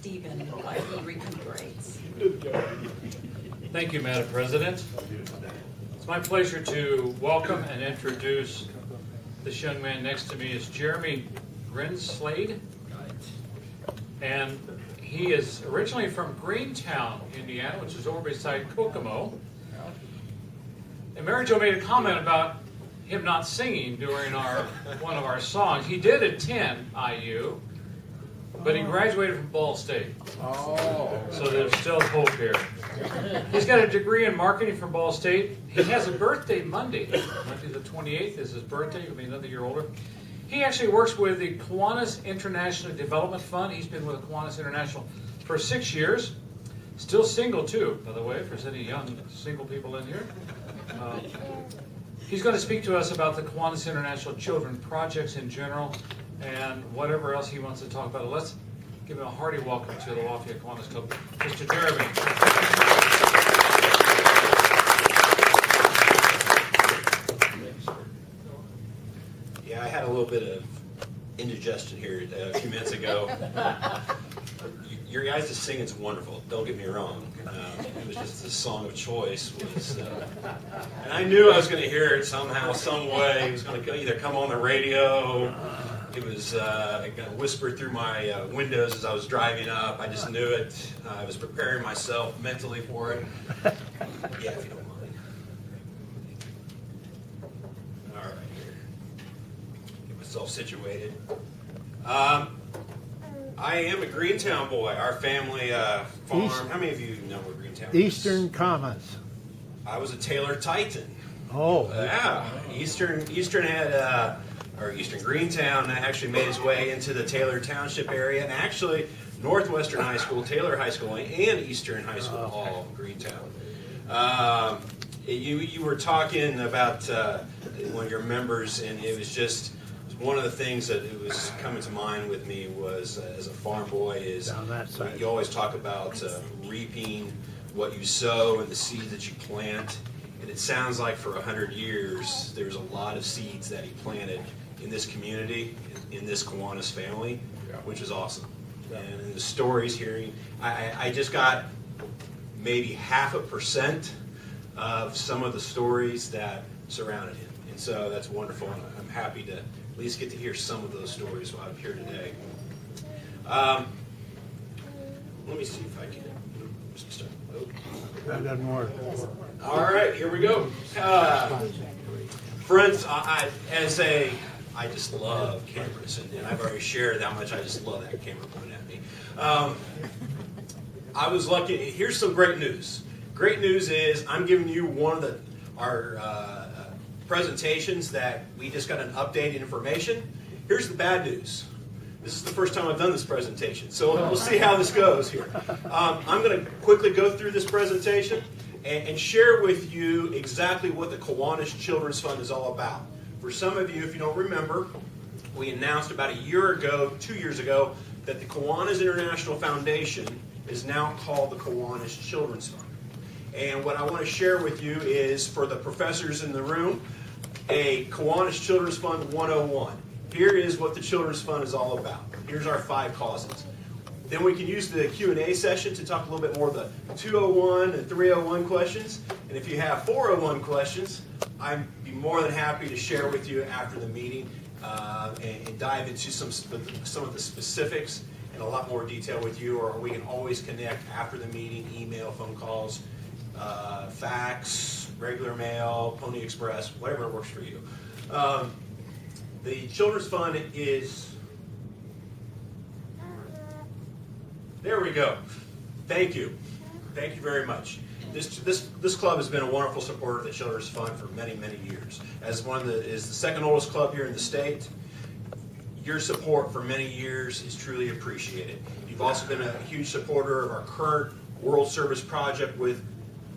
Stephen while he recuperates. Thank you, Madam President. It's my pleasure to welcome and introduce this young man next to me is Jereme Grinsdale, and he is originally from Greentown, Indiana, which is over beside Kokomo. And Mary Jo made a comment about him not singing during one of our songs. He did attend IU, but he graduated from Ball State. Oh. So there's still hope here. He's got a degree in marketing from Ball State. He has a birthday Monday. Monday the 28th is his birthday. He'll be another year older. He actually works with the Kiwanis International Development Fund. He's been with Kiwanis International for 6 years. Still single, too, by the way, if there's any young single people in here. He's going to speak to us about the Kiwanis International Children projects in general and whatever else he wants to talk about. Let's give him a hearty welcome to the Lafayette Kiwanis Club, Mr. Jereme. Yeah, I had a little bit of indigestion here a few minutes ago. Your guys' singing's wonderful. Don't get me wrong. It was just the song of choice was, and I knew I was going to hear it somehow, some way. It was going to either come on the radio. It was going to whisper through my windows as I was driving up. I just knew it. I was preparing myself mentally for it. Yeah, if you don't mind. All right, here. Get myself situated. I am a Greentown boy. Our family farm. How many of you know where Greentown is? Eastern Comets. I was a Taylor Titan. Oh. Yeah. Eastern had, or Eastern Greentown actually made its way into the Taylor Township area, and actually Northwestern High School, Taylor High School, and Eastern High School, all Greentown. You were talking about one of your members, and it was just one of the things that it was coming to mind with me was as a farm boy is Down that side. you always talk about reaping what you sow and the seeds that you plant. And it sounds like for 100 years, there's a lot of seeds that he planted in this community, in this Kiwanis family, which is awesome. And in the stories hearing, I just got maybe 0.5% of some of the stories that surrounded him. And so that's wonderful. And I'm happy to at least get to hear some of those stories while I'm here today. Let me see if I can start. That doesn't work. All right, here we go. Friends, I just love cameras, and I've already shared how much I just love that camera pointing at me. I was lucky. Here's some great news. Great news is I'm giving you one of our presentations that we just got an updated information. Here's the bad news. This is the first time I've done this presentation, so we'll see how this goes here. I'm going to quickly go through this presentation and share with you exactly what the Kiwanis Children's Fund is all about. For some of you, if you don't remember, we announced about a year ago, 2 years ago, that the Kiwanis International Foundation is now called the Kiwanis Children's Fund. And what I want to share with you is, for the professors in the room, a Kiwanis Children's Fund 101. Here is what the Children's Fund is all about. Here's our 5 causes. Then we can use the Q&A session to talk a little bit more of the 201 and 301 questions. And if you have 401 questions, I'd be more than happy to share with you after the meeting and dive into some of the specifics in a lot more detail with you, or we can always connect after the meeting, email, phone calls, fax, regular mail, Pony Express, whatever works for you. The Children's Fund is... There we go. Thank you. Thank you very much. This club has been a wonderful supporter of the Children's Fund for many, many years. As is the second oldest club here in the state, your support for many years is truly appreciated. You've also been a huge supporter of our current World Service project with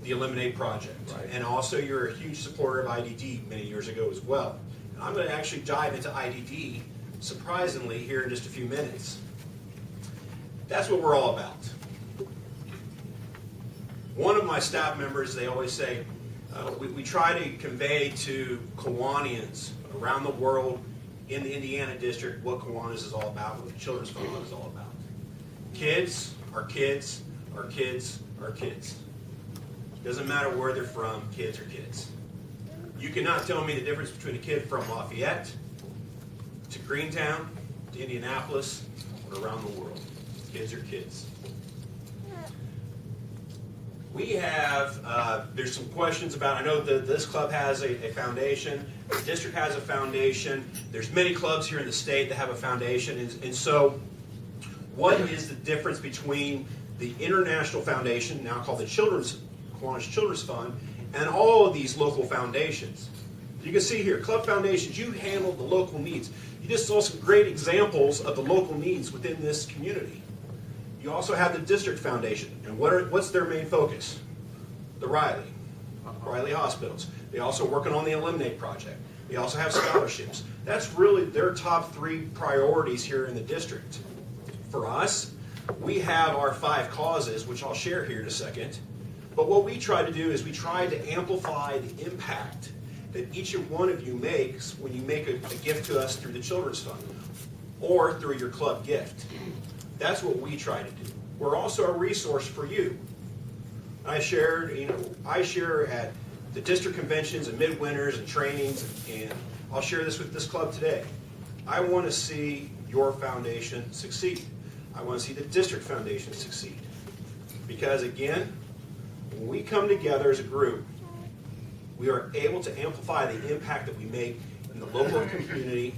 the Eliminate Project. Right. And also you're a huge supporter of IDD many years ago as well. And I'm going to actually dive into IDD, surprisingly, here in just a few minutes. That's what we're all about. One of my staff members, they always say, we try to convey to Kiwanians around the world in the Indiana district what Kiwanis is all about, what the Children's Fund is all about. Kids, Our kids, our kids, our kids. Doesn't matter where they're from, kids are kids. You cannot tell me the difference between a kid from Lafayette to Greentown to Indianapolis or around the world. Kids are kids. We have, there's some questions about, I know that this club has a foundation, the district has a foundation, there's many clubs here in the state that have a foundation, and so what is the difference between the International Foundation, now called the Kiwanis Children's Fund, and all of these local foundations? You can see here, club foundations, you handle the local needs. You just saw some great examples of the local needs within this community. You also have the district foundation, and what's their main focus? The Riley hospitals. They also working on the Eliminate project. They also have scholarships. That's really their top 3 priorities here in the district. For us, we have our 5 causes, which I'll share here in a second. But what we try to do is we try to amplify the impact that each and one of you makes when you make a gift to us through the Children's Fund or through your club gift. That's what we try to do. We're also a resource for you. I share at the district conventions and midwinters and trainings, and I'll share this with this club today. I want to see your foundation succeed. I want to see the district foundation succeed. Because again, when we come together as a group, we are able to amplify the impact that we make in the local community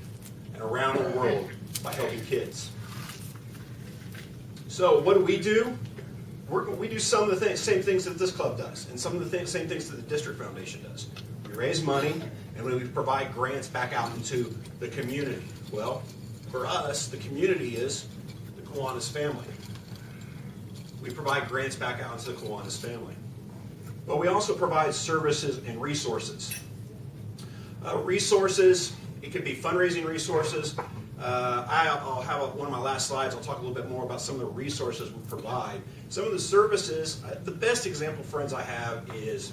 and around the world by helping kids. So what do? We do some of the same things that this club does, and some of the same things that the district foundation does. We raise money, and we provide grants back out into the community. Well, for us, the community is the Kiwanis family. We provide grants back out into the Kiwanis family. But we also provide services and resources. Resources, it could be fundraising resources. I'll have one of my last slides. I'll talk a little bit more about some of the resources we provide. Some of the services, the best example, friends, I have is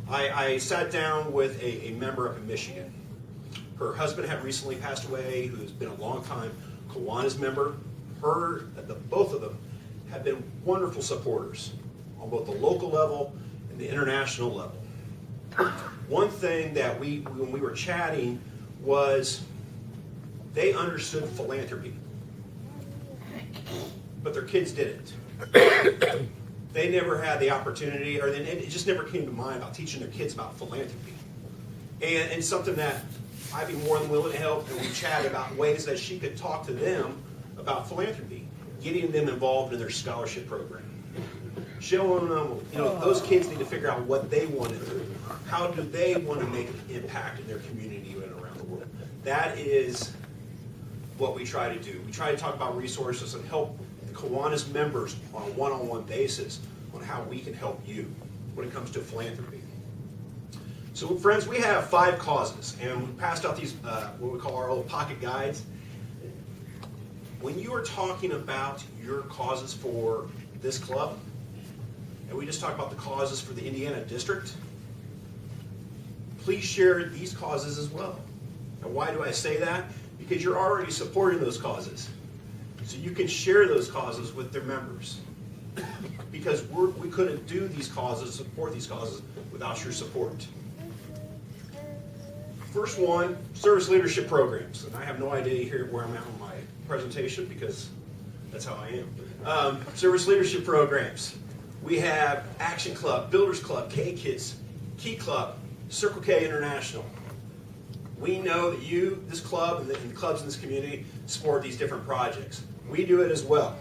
I sat down with a member up in Michigan. Her husband had recently passed away, who's been a long-time Kiwanis member. Both of them have been wonderful supporters on both the local level and the international level. One thing that when we were chatting was they understood philanthropy, but their kids didn't. They never had the opportunity, or it just never came to mind about teaching their kids about philanthropy. And something that I'd be more than willing to help, and we chatted about ways that she could talk to them about philanthropy, getting them involved in their scholarship program. Showing them, those kids need to figure out what they want to do. How do they want to make an impact in their community and around the world? That is what we try to do. We try to talk about resources and help the Kiwanis members on a one-on-one basis on how we can help you when it comes to philanthropy. So friends, we have 5 causes, and we passed out these, what we call our little pocket guides. When you are talking about your causes for this club, and we just talked about the causes for the Indiana district, please share these causes as well. And why do I say that? Because you're already supporting those causes. So you can share those causes with their members. Because we couldn't do these causes, support these causes, without your support. First one, service leadership programs. And I have no idea here where I'm at on my presentation because that's how I am. Service leadership programs. We have Action Club, Builders Club, K-Kids, Key Club, Circle K International. We know that you, this club, and the clubs in this community support these different projects. We do it as well.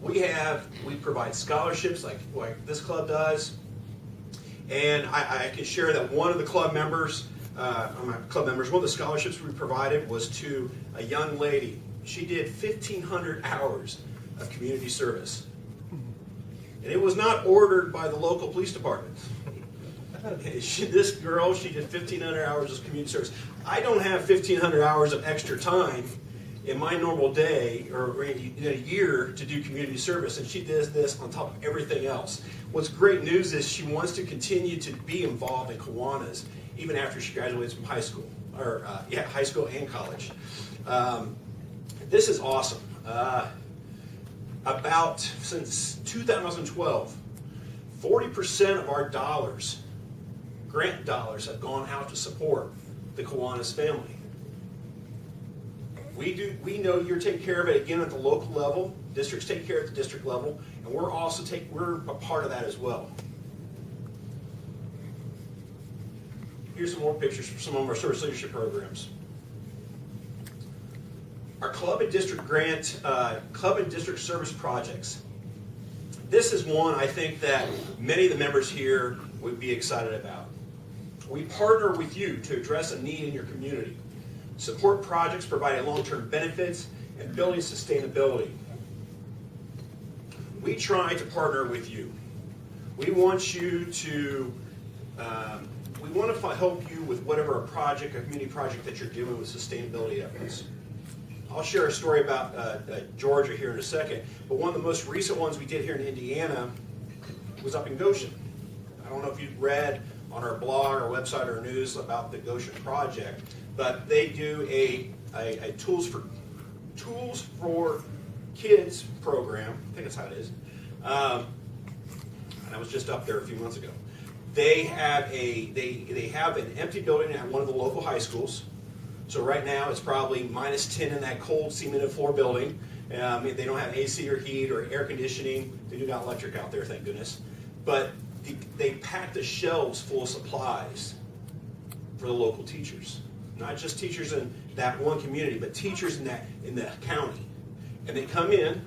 We provide scholarships like this club does. And I can share that one of the club members, one of the scholarships we provided was to a young lady. She did 1,500 hours of community service. And it was not ordered by the local police department. This girl, she did 1,500 hours of community service. I don't have 1,500 hours of extra time in my normal day or in a year to do community service, and she does this on top of everything else. What's great news is she wants to continue to be involved in Kiwanis even after she graduates from high school, or high school and college. This is awesome. Since 2012, 40% of our dollars, grant dollars, have gone out to support the Kiwanis family. We know you're taking care of it again at the local level. Districts take care at the district level, and we're a part of that as well. Here's some more pictures from some of our service leadership programs. Our club and district service projects. This is one I think that many of the members here would be excited about. We partner with you to address a need in your community, support projects providing long-term benefits, and building sustainability. We try to partner with you. We want you to help you with whatever a community project that you're doing with sustainability efforts. I'll share a story about Georgia here in a second, but one of the most recent ones we did here in Indiana was up in Goshen. I don't know if you've read on our blog, our website, or news about the Goshen project, but they do a tools for kids program. I think that's how it is. And I was just up there a few months ago. They have an empty building at one of the local high schools. So right now it's probably -10 in that cold cemented floor building. They don't have AC or heat or air conditioning. They do got electric out there, thank goodness. But they pack the shelves full of supplies for the local teachers. Not just teachers in that one community, but teachers in the county. And they come in,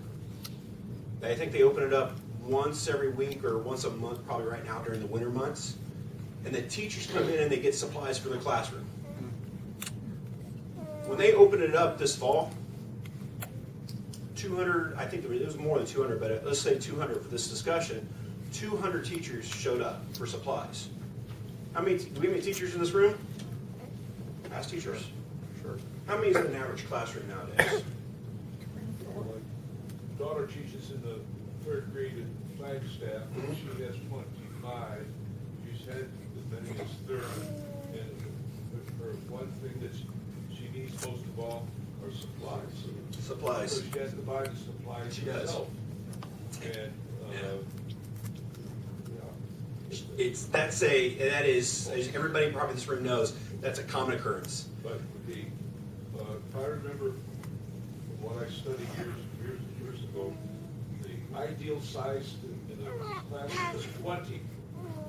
I think they open it up once every week or once a month, probably right now during the winter months. And the teachers come in and they get supplies for their classroom. When they opened it up this fall, 200, I think it was more than 200, but let's say 200 for this discussion, 200 teachers showed up for supplies. Do we have any teachers in this room? Ask teachers. Sure. How many is in an average classroom nowadays? My daughter teaches in the 3rd grade at Flagstaff, and she has 25. She's had as many as 30. And her one thing that she needs most of all are supplies. Supplies. So she has to buy the supplies herself. And that is, as everybody probably in this room knows, that's a common occurrence. But if I remember from what I studied years ago, the ideal size in the classroom was 20.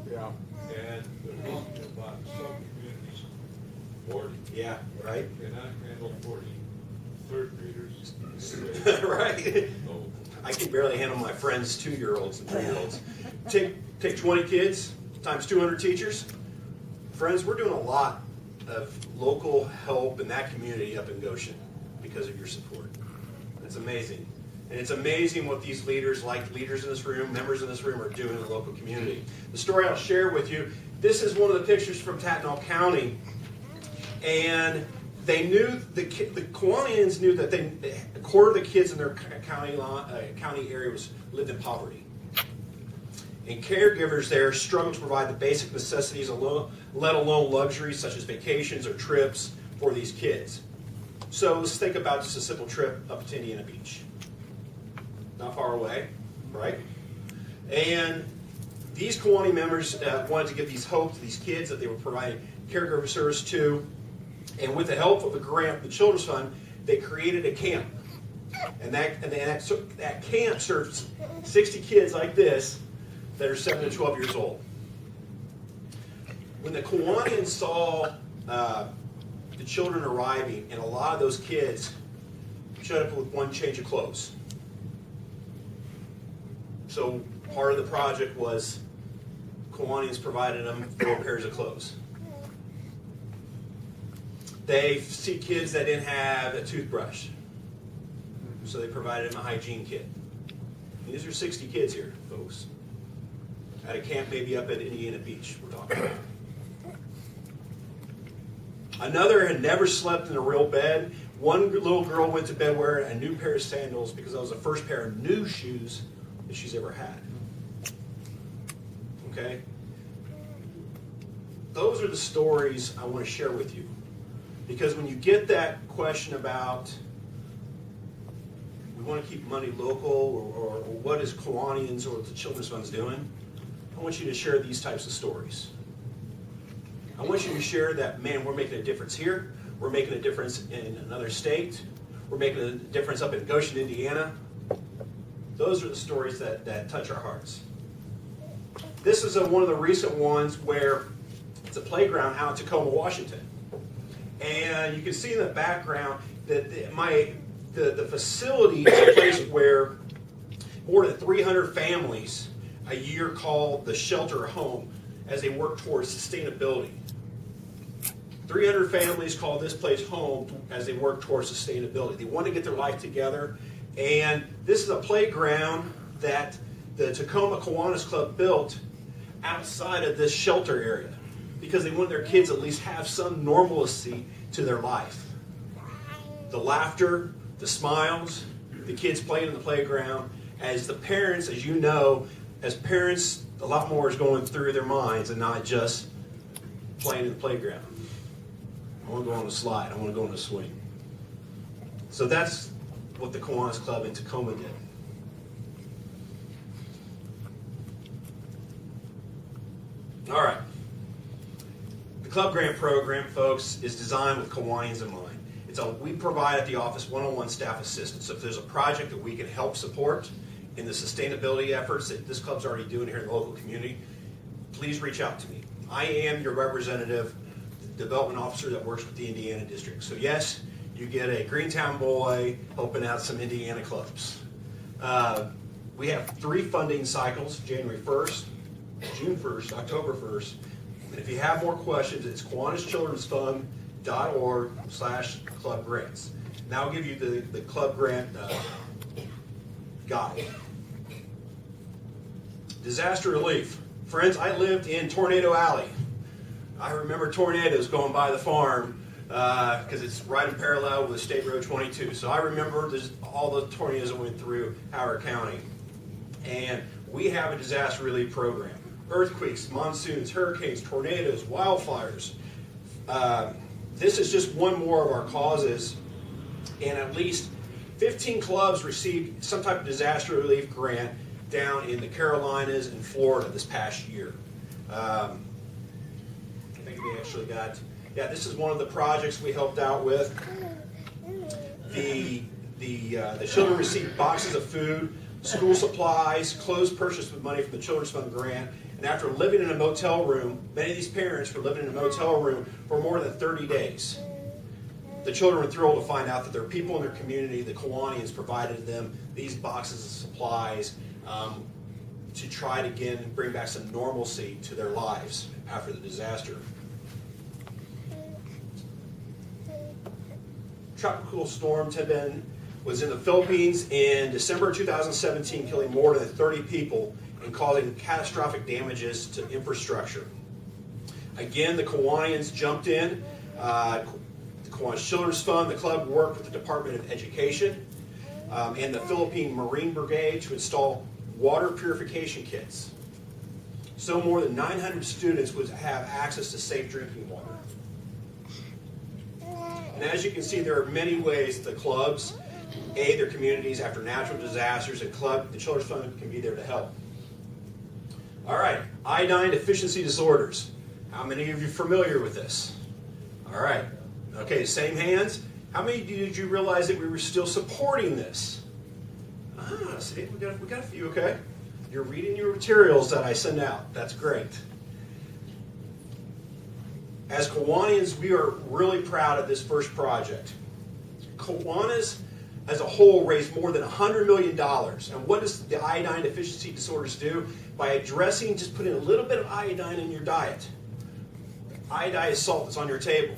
Yeah. And there was about some communities 40. Yeah, right? Cannot handle 40 3rd graders. Right. So, I can barely handle my friends' 2-year-olds and 3-year-olds. Take 20 kids times 200 teachers. Friends, we're doing a lot of local help in that community up in Goshen because of your support. It's amazing. And it's amazing what these leaders, like leaders in this room, members in this room, are doing in the local community. The story I'll share with you, this is one of the pictures from Tatnall County. And they knew, the Kiwanians knew that a quarter of the kids in their county area lived in poverty. And caregivers there struggled to provide the basic necessities, let alone luxuries such as vacations or trips for these kids. So let's think about just a simple trip up to Indiana Beach. Not far away, right? And these Kiwani members wanted to give these hope to these kids that they were providing caregiver service to. And with the help of a grant, the Children's Fund, they created a camp. And that camp serves 60 kids like this that are 7 to 12 years old. When the Kiwanians saw the children arriving, and a lot of those kids showed up with one change of clothes. So part of the project was Kiwanians provided them 4 pairs of clothes. They see kids that didn't have a toothbrush, so they provided them a hygiene kit. And these are 60 kids here, folks, at a camp maybe up at Indiana Beach we're talking about. Another had never slept in a real bed. One little girl went to bed wearing a new pair of sandals because that was the first pair of new shoes that she's ever had. Okay? Those are the stories I want to share with you. Because when you get that question about we want to keep money local, or what is Kiwanis or the Children's Fund's doing, I want you to share these types of stories. I want you to share that, man, we're making a difference here. We're making a difference in another state. We're making a difference up in Goshen, Indiana. Those are the stories that touch our hearts. This is one of the recent ones where it's a playground out in Tacoma, Washington. And you can see in the background that the facility is a place where more than 300 families a year call the shelter home as they work towards sustainability. 300 families call this place home as they work towards sustainability. They want to get their life together. And this is a playground that the Tacoma Kiwanis Club built outside of this shelter area because they want their kids at least have some normalcy to their life. The laughter, the smiles, the kids playing in the playground. As the parents, as you know, as parents, a lot more is going through their minds and not just playing in the playground. I want to go on a slide. I want to go on a swing. So that's what the Kiwanis Club in Tacoma did. All right. The Club Grant Program, folks, is designed with Kiwanis in mind. We provide at the office one-on-one staff assistance. So if there's a project that we can help support in the sustainability efforts that this club's already doing here in the local community, please reach out to me. I am your representative, development officer that works with the Indiana district. So yes, you get a Greentown boy helping out some Indiana clubs. We have 3 funding cycles, January 1st, June 1st, October 1st. And if you have more questions, it's KiwanisChildren'sFund.org/club grants. Now I'll give you the club grant guide. Disaster relief. Friends, I lived in Tornado Alley. I remember tornadoes going by the farm because it's right in parallel with State Road 22. So I remember all the tornadoes that went through Howard County. And we have a disaster relief program. Earthquakes, monsoons, hurricanes, tornadoes, wildfires. This is just one more of our causes. And at least 15 clubs received some type of disaster relief grant down in the Carolinas and Florida this past year. I think we actually got, this is one of the projects we helped out with. The children received boxes of food, school supplies, clothes purchased with money from the Children's Fund grant, and after living in a motel room, many of these parents were living in a motel room for more than 30 days. The children were thrilled to find out that their people in their community, the Kiwanis, provided them these boxes of supplies to try to again bring back some normalcy to their lives after the disaster. Tropical storm Teben was in the Philippines in December 2017, killing more than 30 people and causing catastrophic damages to infrastructure. Again, the Kiwanis jumped in. The Kiwanis Children's Fund, the club worked with the Department of Education and the Philippine Marine Brigade to install water purification kits. So more than 900 students would have access to safe drinking water. And as you can see, there are many ways the clubs aid their communities after natural disasters, and the Children's Fund can be there to help. All right, iodine deficiency disorders. How many of you are familiar with this? All right. Okay, same hands. How many did you realize that we were still supporting this? See, we got a few, okay? You're reading your materials that I send out. That's great. As Kiwanis, we are really proud of this first project. Kiwanis, as a whole, raised more than $100 million. And what does the iodine deficiency disorders do? By addressing, just putting a little bit of iodine in your diet. Iodine is salt that's on your table.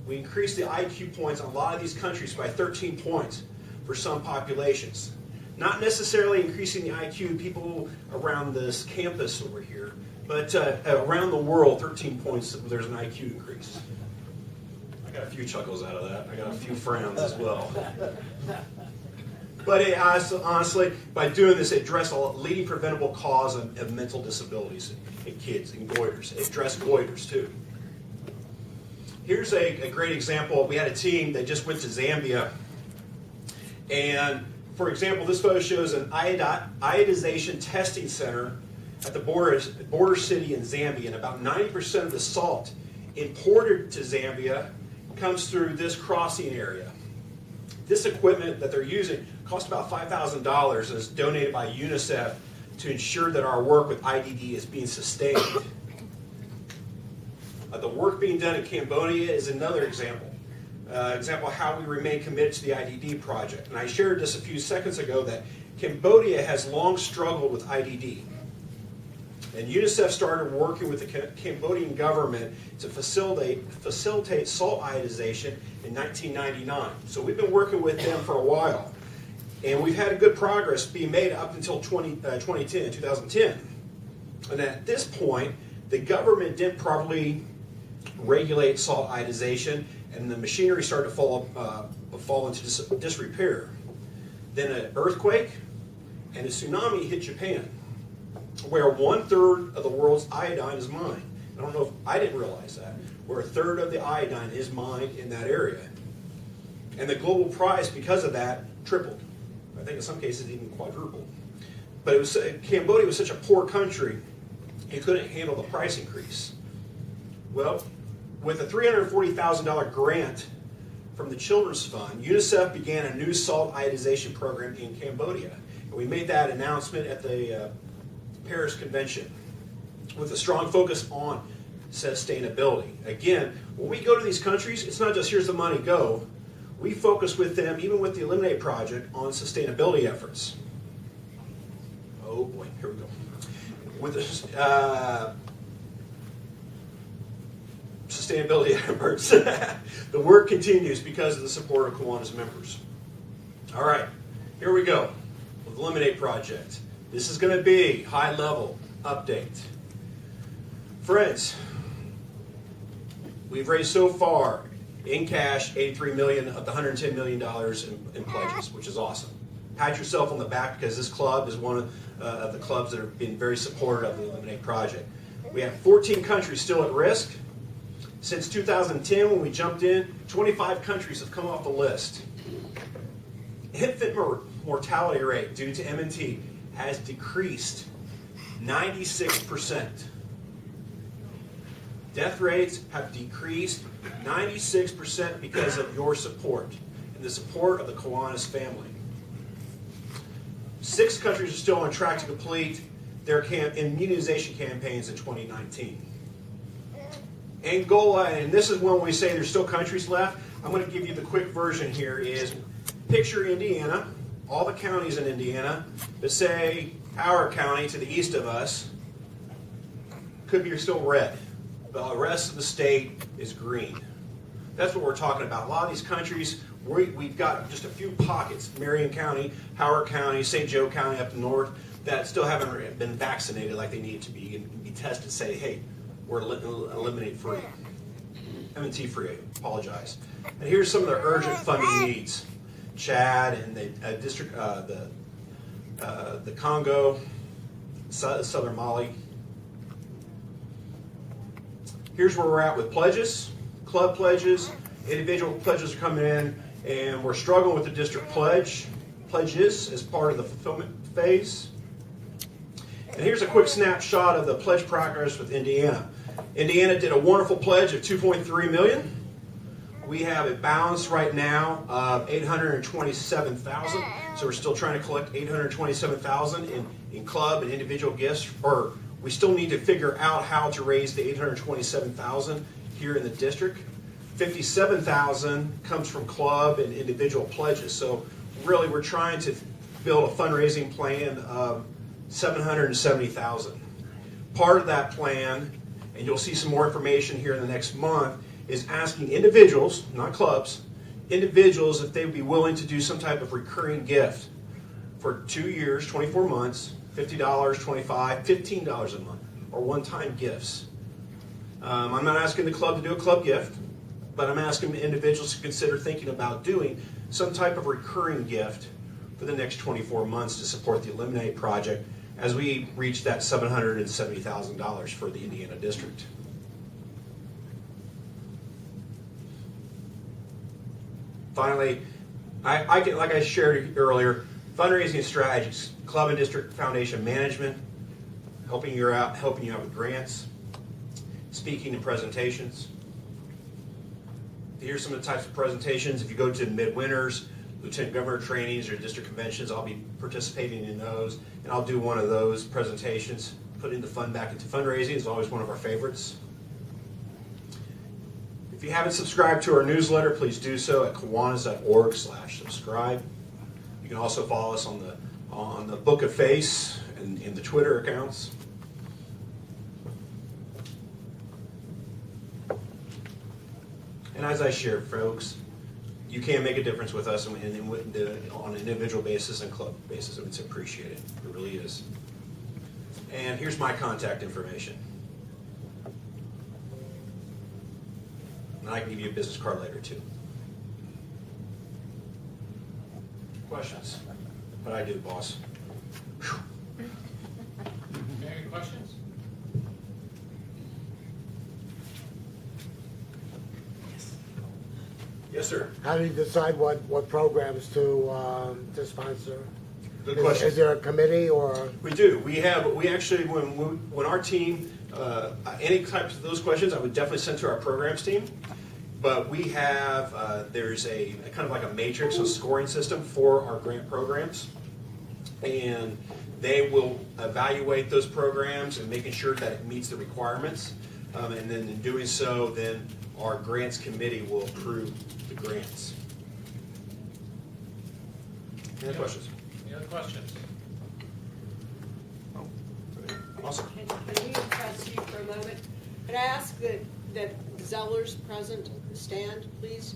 We increased the IQ points on a lot of these countries by 13 points for some populations. Not necessarily increasing the IQ people around this campus over here, but around the world, 13 points, there's an IQ increase. I got a few chuckles out of that. I got a few frowns as well. But honestly, by doing this, it addressed a leading preventable cause of mental disabilities in kids and goiters. It addressed goiters too. Here's a great example. We had a team that just went to Zambia, And for example, this photo shows an iodization testing center at the border city in Zambia, and about 90% of the salt imported to Zambia comes through this crossing area. This equipment that they're using cost about $5,000 and is donated by UNICEF to ensure that our work with IDD is being sustained. The work being done in Cambodia is another example. Example of how we remain committed to the IDD project. And I shared just a few seconds ago that Cambodia has long struggled with IDD. And UNICEF started working with the Cambodian government to facilitate salt iodization in 1999. So we've been working with them for a while. And we've had a good progress being made up until 2010. And at this point, the government didn't properly regulate salt iodization, and the machinery started to fall into disrepair. Then an earthquake and a tsunami hit Japan, where 1/3 of the world's iodine is mined. I didn't realize that, where 1/3 of the iodine is mined in that area. And the global price, because of that, tripled. I think in some cases even quadrupled. But Cambodia was such a poor country, it couldn't handle the price increase. Well, with a $340,000 grant from the Children's Fund, UNICEF began a new salt iodization program in Cambodia. And we made that announcement at the Paris Convention with a strong focus on sustainability. Again, when we go to these countries, it's not just here's the money, go. We focus with them, even with the Eliminate Project, on sustainability efforts. Oh boy, here we go. With the sustainability efforts, the work continues because of the support of Kiwanis members. All right, here we go with the Eliminate Project. This is going to be high-level update. Friends, we've raised so far in cash $83 million of the $110 million in pledges, which is awesome. Pat yourself on the back because this club is one of the clubs that have been very supportive of the Eliminate Project. We have 14 countries still at risk. Since 2010, when we jumped in, 25 countries have come off the list. Infant mortality rate due to MNT has decreased 96%. Death rates have decreased 96% because of your support and the support of the Kiwanis family. 6 countries are still on track to complete their immunization campaigns in 2019. Angola, and this is when we say there's still countries left, I'm going to give you the quick version here is, picture Indiana, all the counties in Indiana, but say our county to the east of us could be still red. The rest of the state is green. That's what we're talking about. A lot of these countries, we've got just a few pockets, Marion County, Howard County, St. Joe County up north, that still haven't been vaccinated like they need to be and be tested, say, hey, we're eliminate free, MNT free, I apologize. And here's some of the urgent funding needs. Chad and the Congo, southern Mali. Here's where we're at with pledges, club pledges, individual pledges are coming in, and we're struggling with the district pledges as part of the fulfillment phase. And here's a quick snapshot of the pledge progress with Indiana. Indiana did a wonderful pledge of $2.3 million. We have a balance right now of $827,000. So we're still trying to collect $827,000 in club and individual gifts. Or we still need to figure out how to raise the $827,000 here in the district. $57,000 comes from club and individual pledges. So really, we're trying to build a fundraising plan of $770,000. Part of that plan, and you'll see some more information here in the next month, is asking individuals, not clubs, individuals if they would be willing to do some type of recurring gift for 2 years, 24 months, $50, $25, $15 a month, or one-time gifts. I'm not asking the club to do a club gift, but I'm asking individuals to consider thinking about doing some type of recurring gift for the next 24 months to support the Eliminate Project as we reach that $770,000 for the Indiana district. Finally, like I shared earlier, fundraising strategies, club and district foundation management, helping you out with grants, speaking and presentations. Here's some of the types of presentations. If you go to midwinters, lieutenant governor trainings, or district conventions, I'll be participating in those, and I'll do one of those presentations. Putting the fund back into fundraising is always one of our favorites. If you haven't subscribed to our newsletter, please do so at kiwanis.org/subscribe. You can also follow us on the Book of Face and in the Twitter accounts. And as I shared, folks, you can make a difference with us on an individual basis and club basis. It's appreciated. It really is. And here's my contact information. And I can give you a business card later, too. Questions? What I do, boss. Whew. Any questions? Yes, sir. How do you decide what programs to sponsor? Good question. Is there a committee or? We do. We actually, when our team, any types of those questions, I would definitely send to our programs team. But we have, there's a kind of like a matrix, a scoring system for our grant programs. And they will evaluate those programs and making sure that it meets the requirements. And then in doing so, then our grants committee will approve the grants. Any questions? Any other questions? Awesome. Can we press you for a moment? Could I ask that Zeller's present stand, please?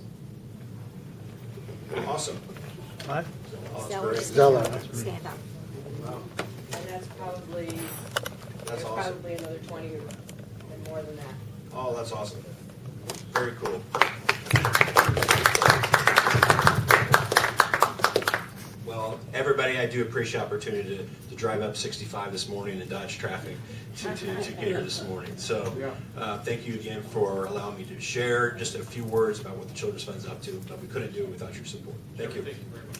Awesome. What? Oh, that's great. Zeller. Stand up. Wow. And that's probably, That's there's awesome. probably another 20 or more than that. Oh, that's awesome. Very cool. Well, everybody, I do appreciate the opportunity to drive up 65 this morning and dodge traffic to get here this morning. So thank you again for allowing me to share just a few words about what the Children's Fund's up to, but we couldn't do it without your support. Thank you. Thank you very much.